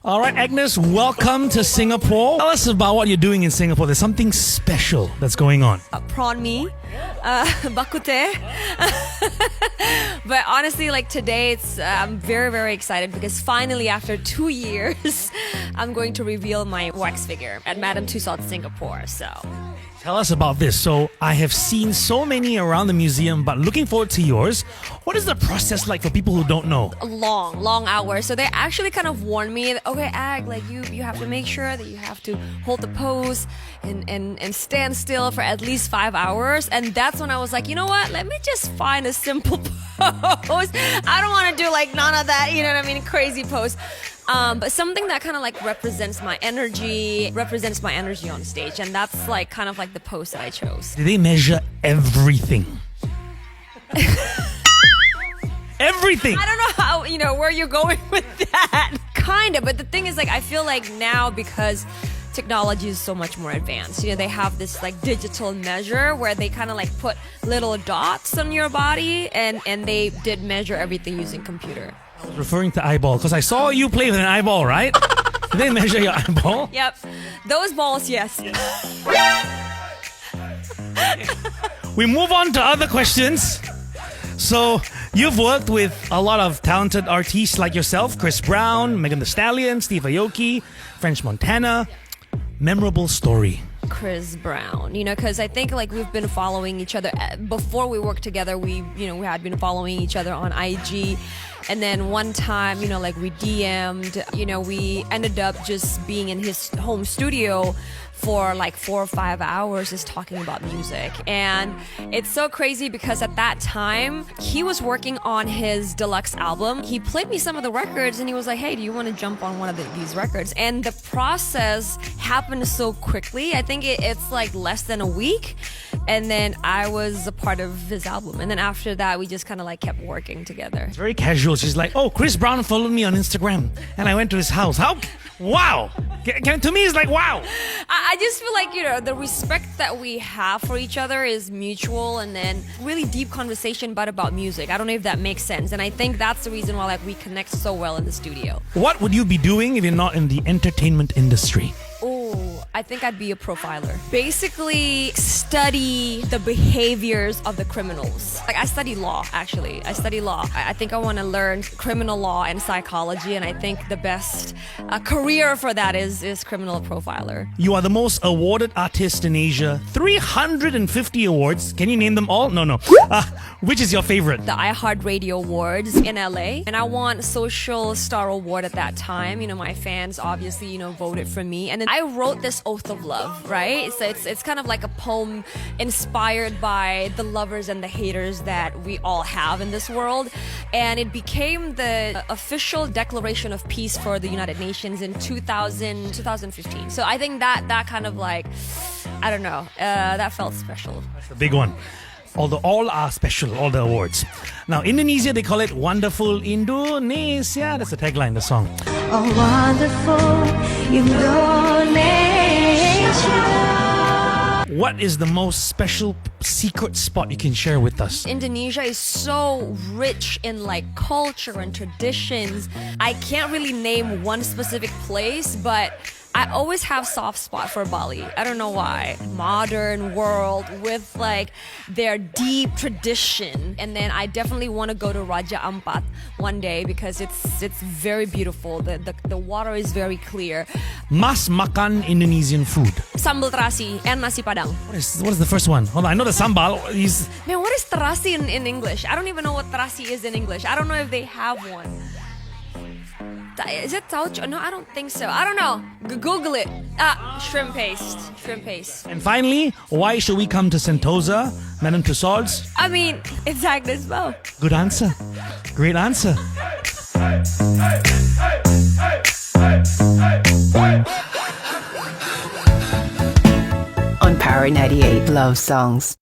All right, Agnes, welcome to Singapore. Tell us about what you're doing in Singapore. There's something special that's going on. Prawn mee, bakute. But honestly, like today, I'm very, very excited because finally, after 2 years, I'm going to reveal my wax figure at Madame Tussauds, Singapore. So. Tell us about this. So I have seen so many around the museum, but looking forward to yours. What is the process like for people who don't know? Long hours. So they actually kind of warned me that, okay, like you have to make sure that you have to hold the pose and stand still for at least 5 hours. And that's when I was like, you know what? Let me just find a simple pose. I don't want to do like none of that, you know what I mean? Crazy pose. But something that kind of like represents my energy on stage. And that's like kind of like the pose that I chose. Do they measure everything? Everything! I don't know how, where you're going with that. Kinda, but the thing is like, I feel like now because technology is so much more advanced, they have this like digital measure where they kind of like put little dots on your body and they did measure everything using computer. I was referring to eyeball because I saw you play with an eyeball, right? Did they measure your eyeball? Yep. Those balls, yes. We move on to other questions. So, you've worked with a lot of talented artists like yourself, Chris Brown, Megan Thee Stallion, Steve Aoki, French Montana. Memorable story. Chris Brown, because I think like we've been following each other before we worked together. We had been following each other on IG, and then one time, like we DM'd. We ended up just being in his home studio for like 4 or 5 hours just talking about music. And it's so crazy because at that time he was working on his deluxe album. He played me some of the records and he was like, hey, do you want to jump on one of these records? And the process happened so quickly. I think it's like less than a week, and then I was a part of his album. And then after that we just kind of like kept working together. It's very casual. She's like, oh, Chris Brown followed me on Instagram and I went to his house. How? Wow. To me, it's like, wow. I just feel like, the respect that we have for each other is mutual, and then really deep conversation, but about music. I don't know if that makes sense. And I think that's the reason why like we connect so well in the studio. What would you be doing if you're not in the entertainment industry? Oh, I think I'd be a profiler. Basically, study the behaviors of the criminals. Like, I study law, actually. I study law. I think I want to learn criminal law and psychology, and I think the best career for that is criminal profiler. You are the most awarded artist in Asia. 350 awards. Can you name them all? No. Which is your favorite? The iHeartRadio Awards in LA. And I won Social Star Award at that time. My fans obviously, voted for me. And then I wrote this Oath of Love, right? So it's kind of like a poem inspired by the lovers and the haters that we all have in this world. And it became the official declaration of peace for the United Nations in 2015. So I think that kind of like, I don't know, that felt special. That's the big one. Although all are special, all the awards. Now, Indonesia, they call it Wonderful Indonesia. That's the tagline, the song. Oh, wonderful Indonesia. What is the most special secret spot you can share with us? Indonesia is so rich in like culture and traditions. I can't really name one specific place, but I always have soft spot for Bali. I don't know why. Modern world with like their deep tradition. And then I definitely want to go to Raja Ampat one day because it's very beautiful. The water is very clear. Mas makan Indonesian food. Sambal terasi and nasi padang. What is the first one? Hold on, I know the sambal. Man, what is terasi in English? I don't even know what terasi is in English. I don't know if they have one. Is it tauco? No, I don't think so. I don't know. Google it. Shrimp paste. Shrimp paste. And finally, why should we come to Sentosa, Madame Tussauds? I mean, it's AGNEZ MO. Good answer. Great answer. On Power 98 Love Songs.